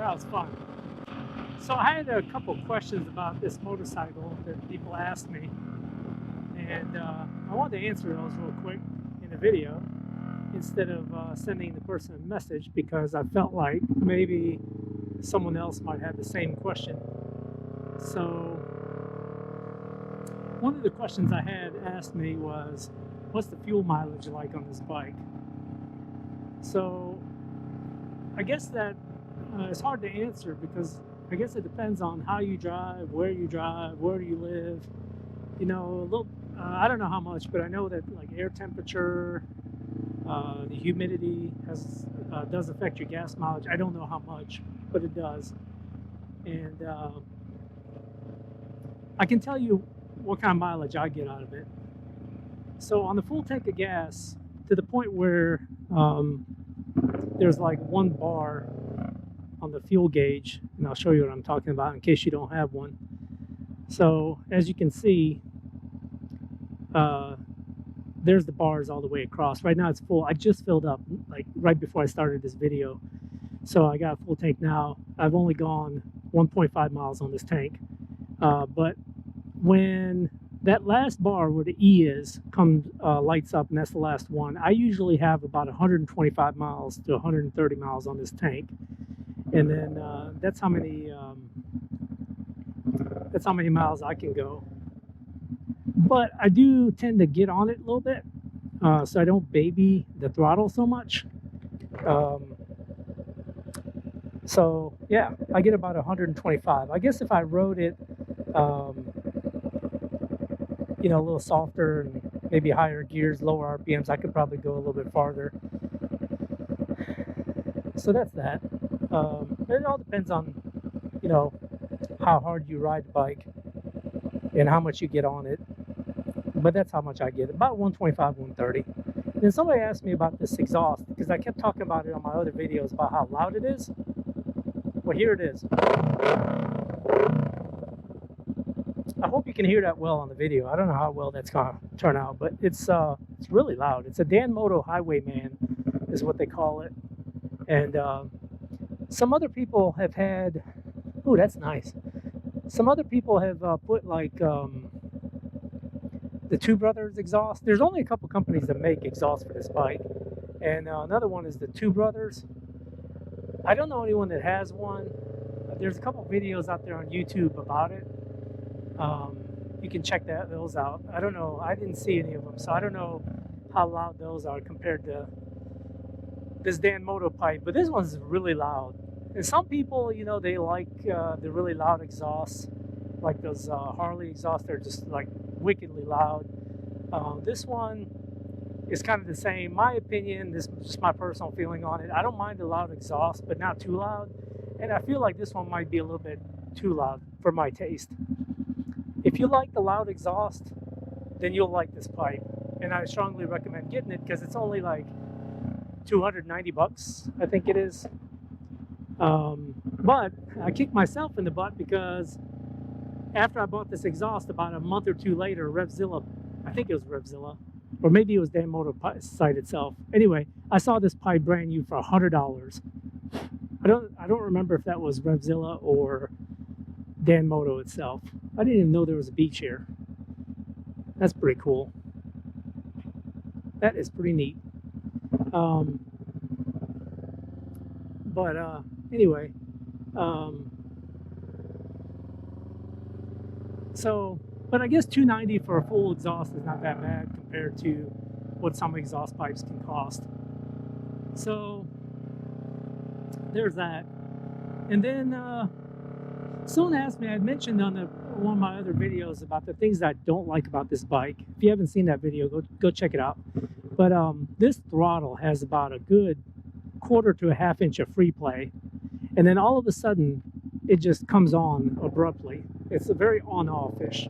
that was fun. So I had a couple questions about this motorcycle that people asked me, and I wanted to answer those real quick in the video instead of sending the person a message, because I felt like maybe someone else might have the same question. So one of the questions I had asked me was, what's the fuel mileage like on this bike? So I guess that it's hard to answer, because I guess it depends on how you drive, where you live. You know, a little. I don't know how much, but I know that like air temperature, the humidity does affect your gas mileage. I don't know how much, but it does. And I can tell you what kind of mileage I get out of it. So on the full tank of gas, to the point where there's like 1 bar on the fuel gauge, and I'll show you what I'm talking about in case you don't have one. So as you can see, there's the bars all the way across. Right now it's full. I just filled up like right before I started this video, so I got a full tank now. I've only gone 1.5 miles on this tank, but when that last bar where the E is lights up, and that's the last one, I usually have about 125 miles to 130 miles on this tank. And then that's how many miles I can go. But I do tend to get on it a little bit, so I don't baby the throttle so much. So yeah, I get about 125. I guess if I rode it, you know, a little softer and maybe higher gears, lower RPMs, I could probably go a little bit farther. So that's that. It all depends on, you know, how hard you ride the bike and how much you get on it. But that's how much I get, about 125, 130. And then somebody asked me about this exhaust, because I kept talking about it on my other videos about how loud it is. Well, here it is. I hope you can hear that well on the video. I don't know how well that's gonna turn out, but it's really loud. It's a Danmoto Highwayman is what they call it. And some other people have had, ooh, that's nice. Some other people have put like the Two Brothers exhaust. There's only a couple companies that make exhaust for this bike, and another one is the Two Brothers. I don't know anyone that has one. There's a couple videos out there on YouTube about it. You can check those out. I don't know. I didn't see any of them, so I don't know how loud those are compared to this Danmoto pipe. But this one's really loud. And some people, you know, they like the really loud exhausts, like those Harley exhausts. They're just like wickedly loud. This one is kind of the same. My opinion, this is just my personal feeling on it. I don't mind the loud exhaust, but not too loud. And I feel like this one might be a little bit too loud for my taste. If you like the loud exhaust, then you'll like this pipe. And I strongly recommend getting it, because it's only like 290 bucks, I think it is. But I kicked myself in the butt, because after I bought this exhaust, about a month or two later, Revzilla, I think it was Revzilla, or maybe it was Danmoto site itself. Anyway, I saw this pipe brand new for $100. I don't remember if that was Revzilla or Danmoto itself. I didn't even know there was a beach here. That's pretty cool. That is pretty neat. Anyway, but I guess $290 for a full exhaust is not that bad compared to what some exhaust pipes can cost. So there's that. And then someone asked me, I mentioned on one of my other videos about the things that I don't like about this bike. If you haven't seen that video, go check it out. But this throttle has about a good 1/4 to a 1/2 inch of free play, and then all of a sudden it just comes on abruptly. It's a very on-off-ish.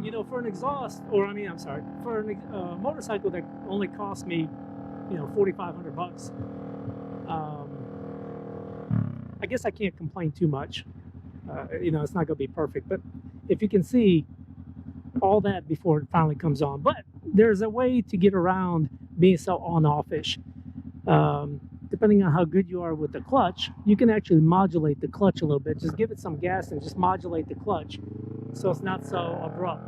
You know, for an exhaust, or I mean, I'm sorry, for a motorcycle that only cost me, you know, 4,500 bucks. I guess I can't complain too much. You know, it's not going to be perfect, but if you can see all that before it finally comes on. But there's a way to get around being so on-off-ish. depending on how good you are with the clutch, you can actually modulate the clutch a little bit. Just give it some gas and just modulate the clutch so it's not so abrupt.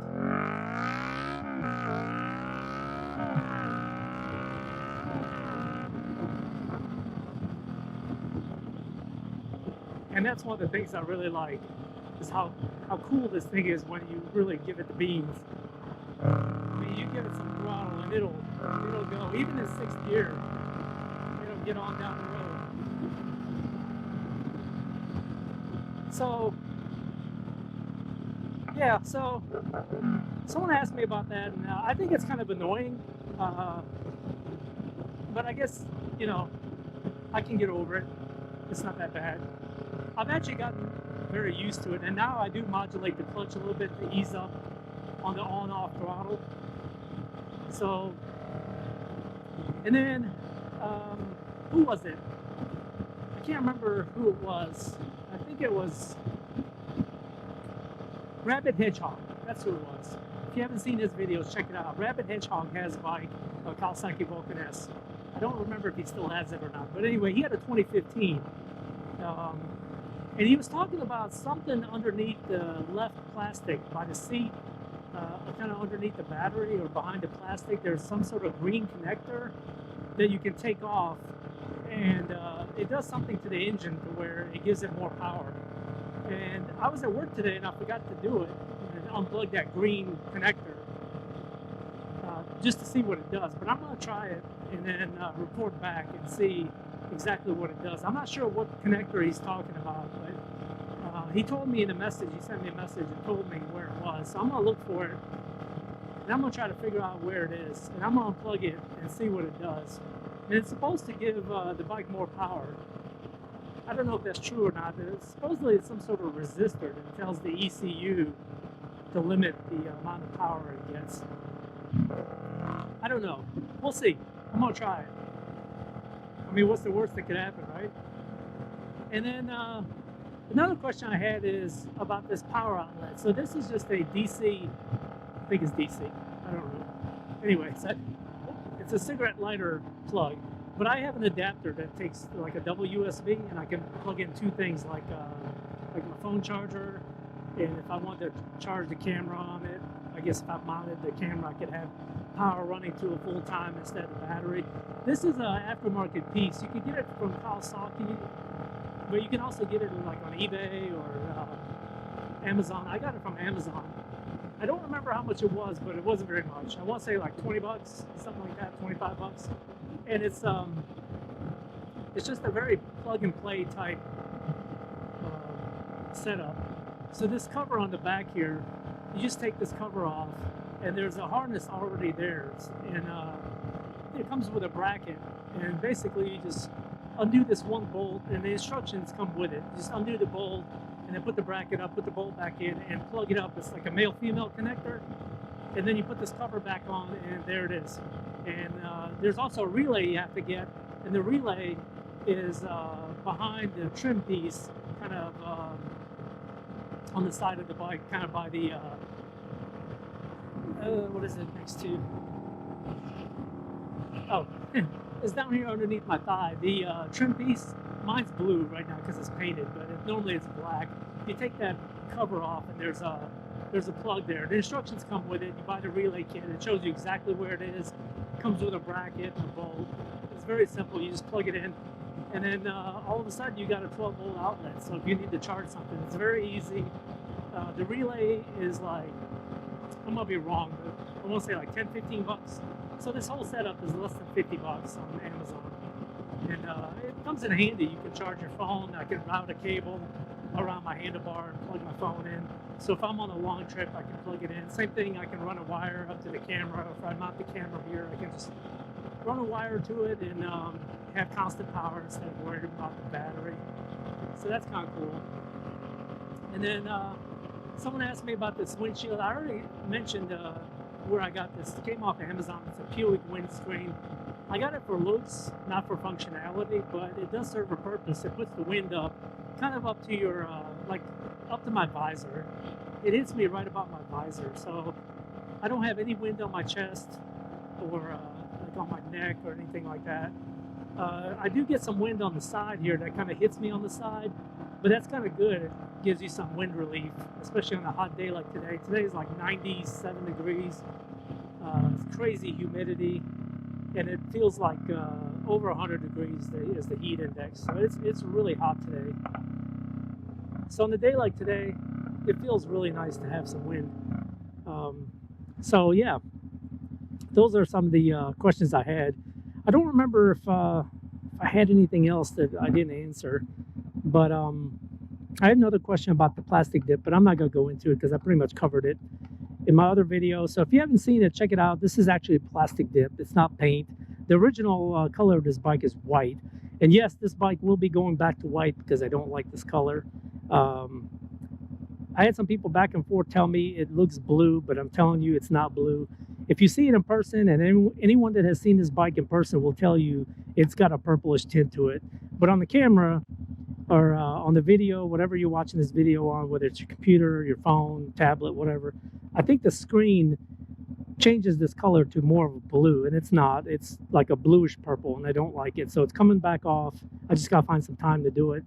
And that's one of the things I really like, is how cool this thing is when you really give it the beans. I mean, you give it some throttle and it'll go, even in sixth gear, it'll get on down the road. So, yeah, so someone asked me about that, and I think it's kind of annoying, but I guess, you know, I can get over it. It's not that bad. I've actually gotten very used to it, and now I do modulate the clutch a little bit to ease up on the on-off throttle. So, and then, who was it? I can't remember who it was. I think it was Rabbit Hedgehog. That's who it was. If you haven't seen his videos, check it out. Rabbit Hedgehog has a bike, a Kawasaki Vulcan S. I don't remember if he still has it or not. But anyway, he had a 2015. And he was talking about something underneath the left plastic by the seat, kind of underneath the battery or behind the plastic. There's some sort of green connector that you can take off, and it does something to the engine to where it gives it more power. And I was at work today and I forgot to do it and unplug that green connector just to see what it does. But I'm going to try it and then report back and see exactly what it does. I'm not sure what connector he's talking about, but he told me in a message, he sent me a message and told me where it was. So I'm going to look for it, and I'm going to try to figure out where it is, and I'm going to unplug it and see what it does. And it's supposed to give the bike more power. I don't know if that's true or not, but supposedly it's some sort of resistor that tells the ECU to limit the amount of power it gets. I don't know. We'll see. I'm going to try it. I mean, what's the worst that could happen, right? And then another question I had is about this power outlet. So this is just a DC, I think it's DC, I don't know. Anyway, it's a cigarette lighter plug, but I have an adapter that takes like a double USB, and I can plug in two things like my phone charger, and if I want to charge the camera on it, I guess if I mounted the camera, I could have power running to a full time instead of the battery. This is an aftermarket piece. You can get it from Kawasaki, but you can also get it like on eBay or Amazon. I got it from Amazon. I don't remember how much it was, but it wasn't very much. I want to say like 20 bucks, something like that, 25 bucks. And it's just a very plug and play type setup. So this cover on the back here, you just take this cover off, and there's a harness already there, and it comes with a bracket, and basically you just undo this one bolt, and the instructions come with it. Just undo the bolt, and then put the bracket up, put the bolt back in, and plug it up. It's like a male-female connector, and then you put this cover back on, and there it is. And there's also a relay you have to get, and the relay is behind the trim piece, kind of on the side of the bike, kind of by the what is it next to? Oh, it's down here underneath my thigh. The trim piece, mine's blue right now because it's painted, but normally it's black. You take that cover off, and there's a plug there. The instructions come with it. You buy the relay kit. It shows you exactly where it is. It comes with a bracket and a bolt. It's very simple. You just plug it in, and then all of a sudden you got a 12-volt outlet. So if you need to charge something, it's very easy. The relay is like, I'm gonna be wrong, but I want to say like 10-15 bucks. So this whole setup is less than 50 bucks on Amazon, and it comes in handy. You can charge your phone. I can route a cable around my handlebar and plug my phone in. So if I'm on a long trip, I can plug it in. Same thing, I can run a wire up to the camera. If I mount the camera here, I can just run a wire to it and have constant power instead of worried about the battery. So that's kind of cool. And then someone asked me about this windshield. I already mentioned where I got this. It came off Amazon. It's a Puig windscreen. I got it for looks, not for functionality, but it does serve a purpose. It puts the wind up, kind of up to your, like up to my visor. It hits me right about my visor, so I don't have any wind on my chest or like on my neck or anything like that. I do get some wind on the side here that kind of hits me on the side, but that's kind of good. It gives you some wind relief, especially on a hot day like today. Today is like 97 degrees. It's crazy humidity, and it feels like over 100 degrees is the heat index. So it's really hot today. So on a day like today, it feels really nice to have some wind. So yeah, those are some of the questions I had. I don't remember if I had anything else that I didn't answer, but I had another question about the plastic dip, but I'm not going to go into it because I pretty much covered it in my other video. So if you haven't seen it, check it out. This is actually a plastic dip. It's not paint. The original color of this bike is white. And yes, this bike will be going back to white because I don't like this color. I had some people back and forth tell me it looks blue, but I'm telling you it's not blue. If you see it in person, and anyone that has seen this bike in person will tell you it's got a purplish tint to it. But on the camera or on the video, whatever you're watching this video on, whether it's your computer, your phone, tablet, whatever, I think the screen changes this color to more of a blue, and it's not. It's like a bluish purple, and I don't like it. So it's coming back off. I just got to find some time to do it.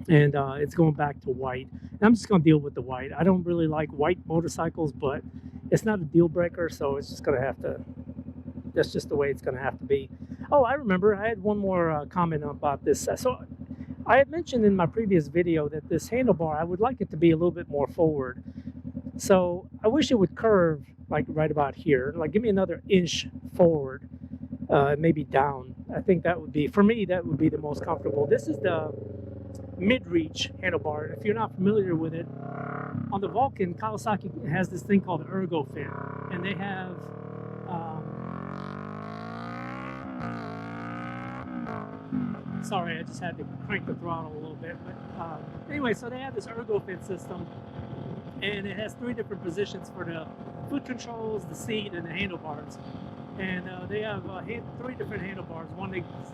And it's going back to white. And I'm just going to deal with the white. I don't really like white motorcycles, but it's not a deal breaker, so it's just going to have to, that's just the way it's going to have to be. Oh, I remember I had one more comment about this. So I had mentioned in my previous video that this handlebar, I would like it to be a little bit more forward. So I wish it would curve like right about here, like give me another inch forward, maybe down. I think that would be, for me, that would be the most comfortable. This is the mid-reach handlebar. If you're not familiar with it, on the Vulcan, Kawasaki has this thing called Ergo Fit, and they have sorry, I just had to crank the throttle a little bit, but anyway, so they have this Ergo Fit system, and it has 3 different positions for the foot controls, the seat, and the handlebars. And they have 3 different handlebars. One that's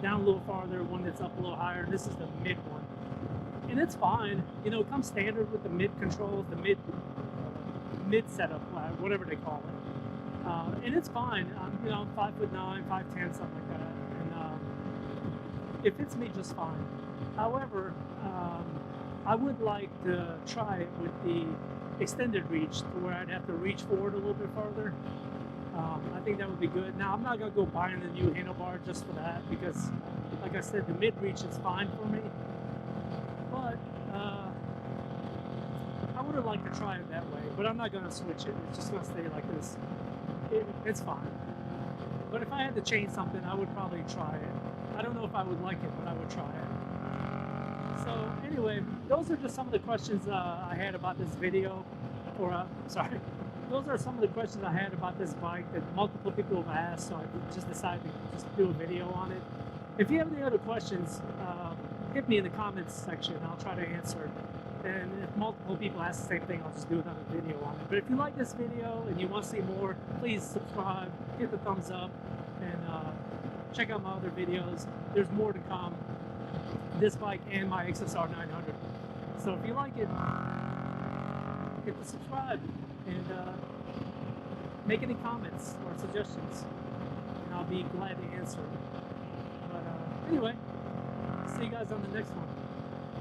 down a little farther, one that's up a little higher, and this is the mid one. And it's fine. You know, it comes standard with the mid controls, the mid setup, whatever they call it. And it's fine. You know, I'm 5'9", 5'10", something like that. And it fits me just fine. However, I would like to try it with the extended reach to where I'd have to reach forward a little bit farther. I think that would be good. Now, I'm not going to go buying the new handlebar just for that because, like I said, the mid-reach is fine for me. But I would have liked to try it that way, but I'm not going to switch it. It's just going to stay like this. It's fine. But if I had to change something, I would probably try it. I don't know if I would like it, but I would try it. So anyway, those are just some of the questions I had about this video, or sorry. Those are some of the questions I had about this bike that multiple people have asked, so I just decided to just do a video on it. If you have any other questions, hit me in the comments section. I'll try to answer. And if multiple people ask the same thing, I'll just do another video on it. But if you like this video and you want to see more, please subscribe, hit the thumbs up, and check out my other videos. There's more to come. This bike and my XSR 900. So if you like it, hit the subscribe and make any comments or suggestions, and I'll be glad to answer. But anyway, see you guys on the next one.